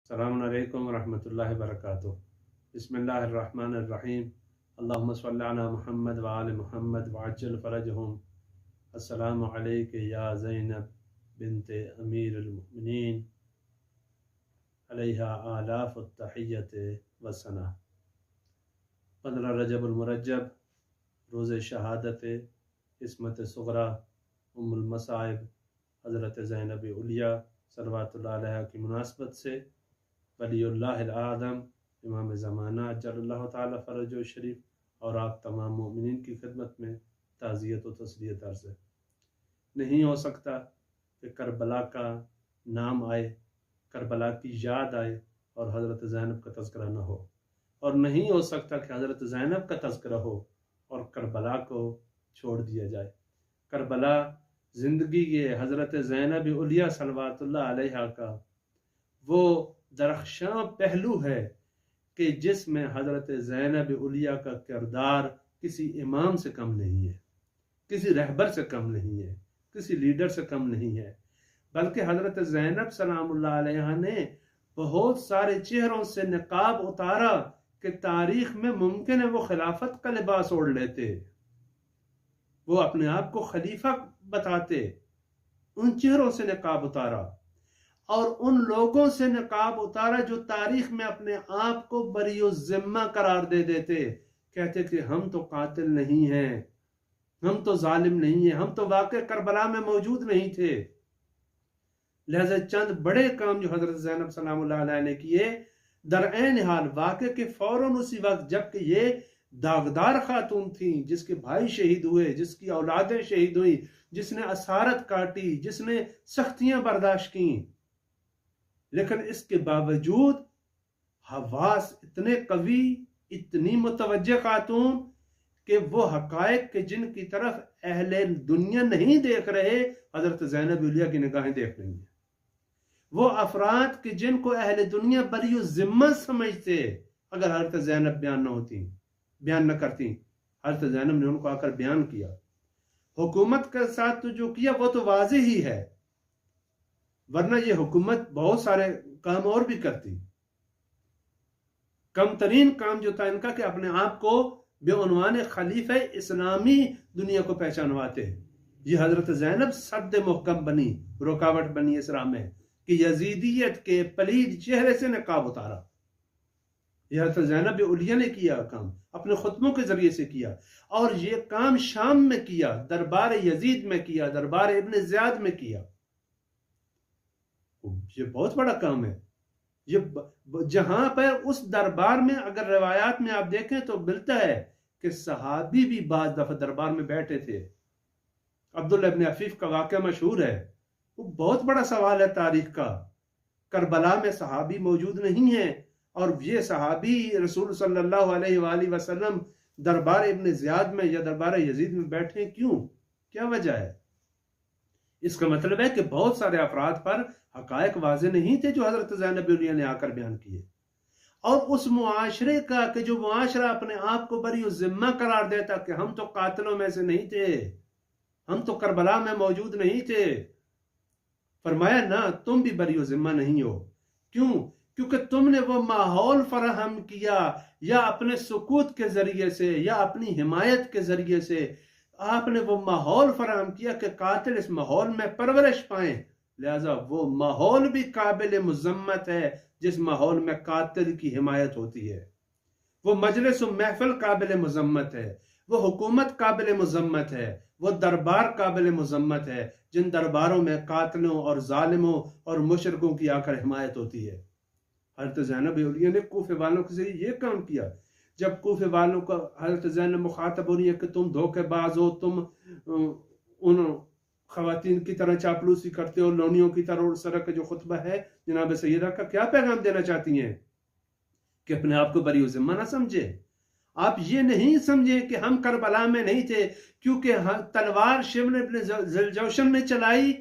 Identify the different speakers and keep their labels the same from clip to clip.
Speaker 1: अस्सलामु अलैकुम रहमतुल्लाहि बरकातुहू। बिस्मिल्लाहिर्रहमानिर्रहीम। अल्लाहुम्मा सल्लि अला मुहम्मद व आलि मुहम्मद व अज्जिल फरजहुम। अस्सलामु अलैका या ज़ैनब बिन्ते अमीरुल मुमिनीन अलैहा आलाफुत तहिय्यत व सना। 15 रजबुल मुरज्जब, रोज़े शहादत इस्मत सुग़रा उम्मुल मसाइब हज़रत ज़ैनब उलिया सल्लल्लाहु अलैहा की मुनासबत से वलीउल्लाहिल आज़म इमाम ज़माना अज्जलल्लाहु ताला फ़रजहु शरीफ और आप तमाम मोमिनीन की खिदमत में ताज़ियत व तस्लियत अर्ज़ है। नहीं हो सकता कि करबला का नाम आए, करबला की याद आए और हज़रत ज़ैनब का तज़किरा न हो, और नहीं हो सकता कि हज़रत ज़ैनब का तज़किरा हो और करबला को छोड़ दिया जाए। करबला ज़िंदगी के हज़रत ज़ैनब उलिया सल्लल्लाहु अलैहा का वो दरख्शां पहलू है कि जिसमें हज़रत ज़ैनब उलिया का किरदार किसी इमाम से कम नहीं है, किसी रहबर से कम नहीं है, किसी लीडर से कम नहीं है, बल्कि हज़रत ज़ैनब सलामुल्लाह अलैहा ने बहुत सारे चेहरों से निकाब उतारा कि तारीख में मुमकिन है वो खिलाफत का लिबास ओढ़ लेते, वो अपने आप को खलीफा बताते। उन चेहरों से निकाब उतारा और उन लोगों से निकाब उतारा जो तारीख में अपने आप को बरीओ ज़िम्मा करार दे देते, कहते कि हम तो कातिल नहीं हैं, हम तो जालिम नहीं हैं, हम तो वाक़ई करबला में मौजूद नहीं थे। लिहाजा चंद बड़े काम जो हज़रत ज़ैनब सलामुल्लाह अलैहा ने किए, दरअैन हाल वाक़े के फौरन उसी वक्त जबकि ये दागदार खातून थी, जिसके भाई शहीद हुए, जिसकी औलादें शहीद हुई, जिसने असारत काटी, जिसने सख्तियां बर्दाश्त की, लेकिन इसके बावजूद हवास इतने कवी, इतनी मुतवज्जे खातून कि वो हकायक के जिनकी तरफ अहले दुनिया नहीं देख रहे, हजरत ज़ैनब उलिया की निगाहें देख रही हैं। वो अफराद के जिनको अहले दुनिया बरीओ ज़िम्मा समझते, अगर हजरत ज़ैनब बयान न करती, हजरत ज़ैनब ने उनको आकर बयान किया। हुकूमत के साथ तो जो किया वो तो वाज़े ही है, वरना ये हुकूमत बहुत सारे काम और भी करती। कम तरीन काम जो था इनका कि अपने आप को बेउनवान खलीफा इस्लामी दुनिया को पहचानवाते। ये हजरत ज़ैनब सद्द मुहकम बनी, रुकावट बनी इस राह में कि यजीदियत के पलीद चेहरे से नकाब उतारा। यह हजरत ज़ैनब उलिया ने किया काम, अपने खुतबों के जरिए से किया, और ये काम शाम में किया, दरबार यजीद में किया, दरबार इब्न ज़ियाद में किया। ये बहुत बड़ा काम है। ये जहां पर उस दरबार में अगर रवायात में आप देखें तो मिलता है कि सहाबी भी बाज दफा दरबार में बैठे थे। अब्दुल्ला इब्न अफीफ का वाक़या मशहूर है, वो बहुत बड़ा सवाल है तारीख का। करबला में सहाबी मौजूद नहीं है और ये सहाबी रसूल सल्लल्लाहु अलैहि वसल्लम दरबार इब्न ज़ियाद में या दरबार यजीद में बैठे, क्यों, क्या वजह है? इसका मतलब है कि बहुत सारे अफराद पर हकायक वाज़े नहीं थे जो हजरत ज़ैनब उलिया ने आकर बयान किए, और उस मुआशरे का कि जो मुआशरा अपने आप को बरी ज़िम्मा करार देता कि हम तो कातिलों में से नहीं थे, हम तो करबला में मौजूद नहीं थे, फरमाया ना, तुम भी बरी ज़िम्मा नहीं हो। क्यों? क्योंकि तुमने वो माहौल फराहम किया, या अपने सुकूत के जरिए से या अपनी हिमायत के जरिए से आपने वो माहौल फराहम किया कि कातिल इस माहौल में परवरिश पाए। लिहाजा वो माहौल भी काबिल मुज़म्मत है जिस माहौल में कातिल की हिमायत होती है। वो मजलिस महफिल काबिल मुज़म्मत है, वो हुकूमत काबिल मुज़म्मत है, वो दरबार काबिल मुज़म्मत है जिन दरबारों में कातिलों और जालिमों और मुशरिकों की आकर हिमायत होती है। हज़रत ज़ैनब उलिया ने कूफे वालों के जरिए ये काम किया। जब कूफे वालों का हज़रत ज़ैनब मुखातब हो रही है कि तुम धोखेबाज हो, तुम उन खवातीन की तरह चापलूसी करते हो, लोनियों की तरह, उस तरह का जो खुतबा है जनाब सैयदा का, क्या पैगाम देना चाहती हैं? कि अपने आप को बरी ज़िम्मा ना समझे। आप ये नहीं समझे कि हम करबला में नहीं थे क्योंकि तलवार शिवन इब्न ज़ुलजौशन ने चलाई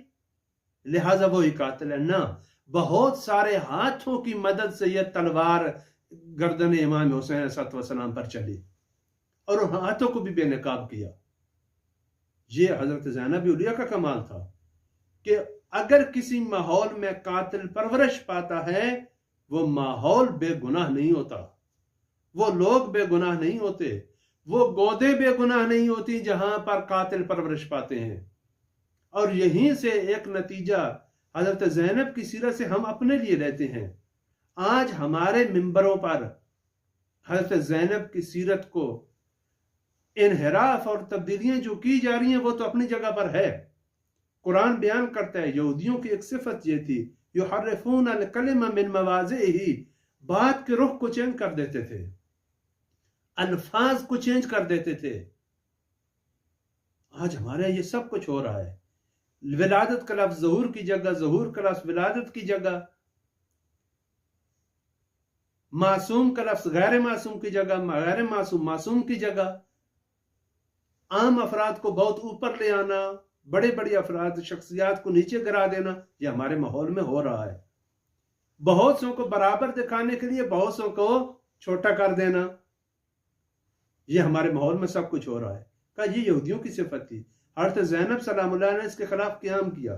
Speaker 1: लिहाजा वो ही कातिल है। ना, बहुत सारे हाथों की मदद से यह तलवार गर्दन इमाम हुसैन सलाम पर चली और उन हाथों को भी बेनकाब किया। यह हजरत ज़ैनब उलिया का कमाल था कि अगर किसी माहौल में कातिल परवरिश पाता है वो माहौल बेगुनाह नहीं होता, वो लोग बेगुनाह नहीं होते, वो गोदे बेगुनाह नहीं होती जहां पर कातिल परवरिश पाते हैं। और यहीं से एक नतीजा हजरत ज़ैनब की सीरत से हम अपने लिए लेते हैं। आज हमारे मिंबरों पर हजरत ज़ैनब की सीरत को इनहिराफ और तब्दीलियां जो की जा रही हैं वो तो अपनी जगह पर है। कुरान बयान करता है यहूदियों की एक सिफत ये थी, युहर्रिफून अल कलिमा मिन मवाज़िही, बात के रुख को चेंज कर देते थे, अल्फाज को चेंज कर देते थे। आज हमारे ये सब कुछ हो रहा है। विलादत का लफ्ज़ ज़हूर की जगह ज़हूर का लफ्ज़ विलादत की जगह, मासूम का लफ्ज़ गैर मासूम की जगह गैर मासूम मासूम की जगह, आम अफराद को बहुत ऊपर ले आना, बड़े बड़े अफराद शख्सियात को नीचे गिरा देना, ये हमारे माहौल में हो रहा है। बहुत सौ को बराबर दिखाने के लिए बहुत सौ को छोटा कर देना, ये हमारे माहौल में सब कुछ हो रहा है। कहा ये यहूदियों की सिफत थी। हज़रत ज़ैनब सलामुल्लाह ने इसके खिलाफ क़याम किया।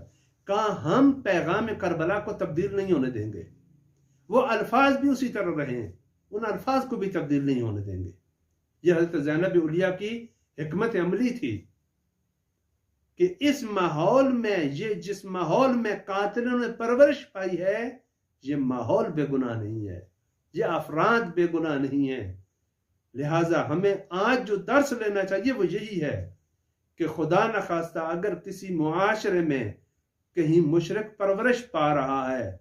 Speaker 1: कहा हम पैगाम करबला को तब्दील नहीं होने देंगे। वो अल्फाज भी उसी तरह रहे हैं, उन अल्फाज को भी तब्दील नहीं होने देंगे। ये हज़रत ज़ैनब उलिया की हिकमत अमली थी कि इस माहौल में, ये जिस माहौल में कातिलों ने परवरिश पाई है, ये माहौल बेगुनाह नहीं है, ये अफराद बेगुनाह नहीं है। लिहाजा हमें आज जो दर्स लेना चाहिए वो यही है कि खुदा न खास्ता अगर किसी मुआशरे में कहीं मुशरिक परवरिश पा रहा है,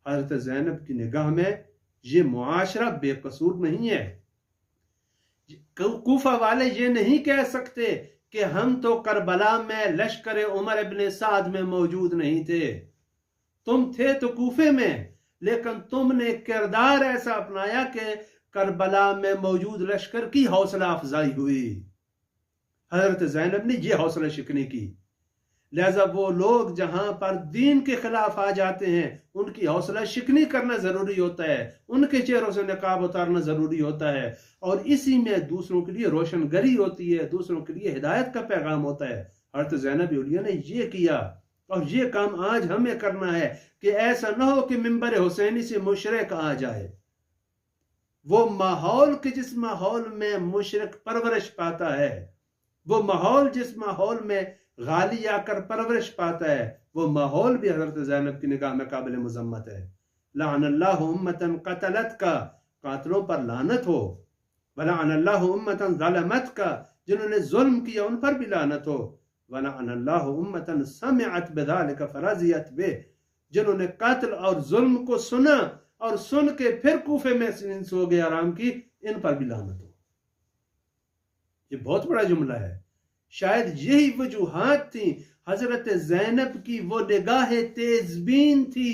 Speaker 1: हज़रत ज़ैनब की निगाह में ये मुआशरा बेकसूर नहीं है। कूफा वाले ये नहीं कह सकते कि हम तो करबला में लश्कर उमर इब्न साद में मौजूद नहीं थे। तुम थे तो कूफे में, लेकिन तुमने किरदार ऐसा अपनाया कि करबला में मौजूद लश्कर की हौसला अफजाई हुई। हजरत ज़ैनब ने यह हौसला शिकनी की। लिहाजा वो लोग जहां पर दीन के खिलाफ आ जाते हैं उनकी हौसला शिकनी करना जरूरी होता है, उनके चेहरों से नकाब उतारना जरूरी होता है, और इसी में दूसरों के लिए रोशनगरी होती है, दूसरों के लिए हिदायत का पैगाम होता है। हज़रत ज़ैनब उलिया ने ये किया और ये काम आज हमें करना है कि ऐसा ना हो कि मिंबर हुसैनी से मुशरिक आ जाए। वो माहौल के जिस माहौल में मुशरिक परवरिश पाता है, वो माहौल जिस माहौल में गाली आकर परवरिश पाता है, वो माहौल भी हज़रत ज़ैनब की निगाह में काबिल मुज़म्मत है। लअनल्लाहु उम्मतन क़तलत का, कातिलों पर लानत हो, वलअनल्लाहु उम्मतन ज़लमत का, जिन्होंने जुल्म किया उन पर भी लानत हो, वलअनल्लाहु उम्मतन समिअत बिज़ालिका फरज़ियत बिह, जिन्होंने कत्ल और जुल्म को सुना और सुन के फिर कूफे में सो गए आराम की, इन पर भी लानत हो। ये बहुत बड़ा जुमला है। शायद यही वजूहात थी। हजरत ज़ैनब की वो निगाह तेजबीन थी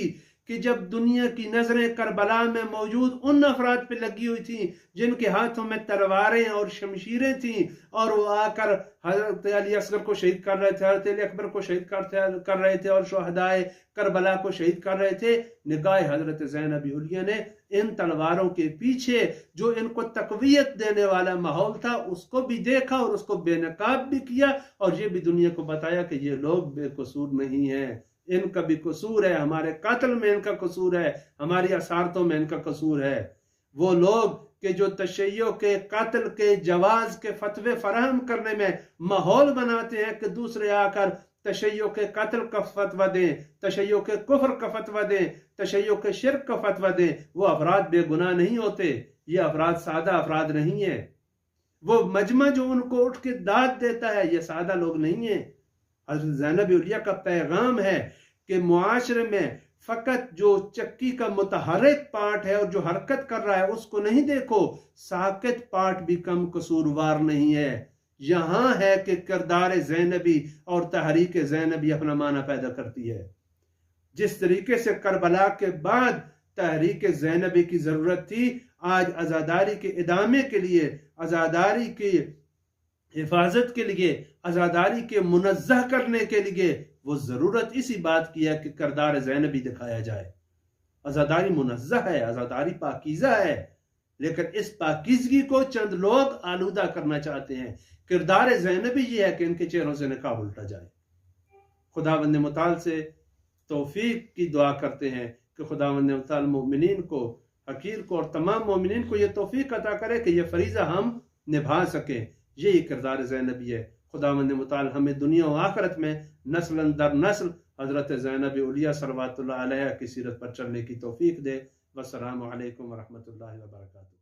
Speaker 1: कि जब दुनिया की नजरें करबला में मौजूद उन अफराद पे लगी हुई थी जिनके हाथों में तलवारें और शमशीरें थी, और वो आकर हजरत अली असगर को शहीद कर रहे थे, हजरत अली अकबर को शहीद कर रहे थे और शुहदाए करबला को शहीद कर रहे थे। निगाह हजरत ज़ैनब उलिया ने इन तलवारों के पीछे जो इनको तकवीयत देने वाला माहौल था उसको भी देखा और उसको बेनकाब भी किया, और ये भी दुनिया को बताया कि ये लोग बेकसूर नहीं हैं, इनका भी कसूर है, हमारे कातल में इनका कसूर है, हमारी असारतों में इनका कसूर है। वो लोग के जो तशय्यो के कातल के जवाज के फतवे फराहम करने में माहौल बनाते हैं कि दूसरे आकर तशय्यो के कत्ल का फतवा दें, तशय्यो के कुफ्र का फतवा दें, तशय्यो के शिर्क का फतवा दें, वो अफराद बेगुनाह नहीं होते। ये अफराद सादा अफराद नहीं है। वो मजमा जो उनको उठ के दाद देता है ये सादा लोग नहीं है। हज़रत ज़ैनब उलिया का पैगाम है कि मुआशरे में फकत जो चक्की का मुतहरिक पार्ट है और जो हरकत कर रहा है उसको नहीं देखो, साकित पार्ट भी कम कसूरवार नहीं है। यहां है कि किरदार ज़ैनबी और तहरीक ज़ैनबी अपना माना पैदा करती है। जिस तरीके से करबला के बाद तहरीक ज़ैनबी की जरूरत थी, आज आज़ादारी के इदामे के लिए, आज़ादारी की हिफाजत के लिए, आज़ादारी के मुनज़्ज़ह करने के लिए वो जरूरत इसी बात की है कि किरदार ज़ैनबी दिखाया जाए। आज़ादारी मुनज़्ज़ह है, आज़ादारी पाकीज़ा है, लेकिन इस पाकीज़गी को चंद लोग आलूदा करना चाहते हैं। किरदार ज़ैनबी ये है कि इनके चेहरों से नकाब उल्टा जाए। खुदावंद मुताल से तौफीक की दुआ करते हैं कि खुदावंद मुताल मोमिनीन को, हकीर को और तमाम मोमिनीन को ये तौफीक अता करे कि ये फरीज़ा हम निभा सकें। यही किरदार ज़ैनबी है। खुदावंद मुताल हमें दुनिया और आखिरत में नस्लन दर नस्ल हज़रत ज़ैनब उलिया सल्लल्लाहु अलैहा की सीरत पर चलने की तौफीक दे। वस्सलामु अलैकुम व रहमतुल्लाहि व बरकातुहू।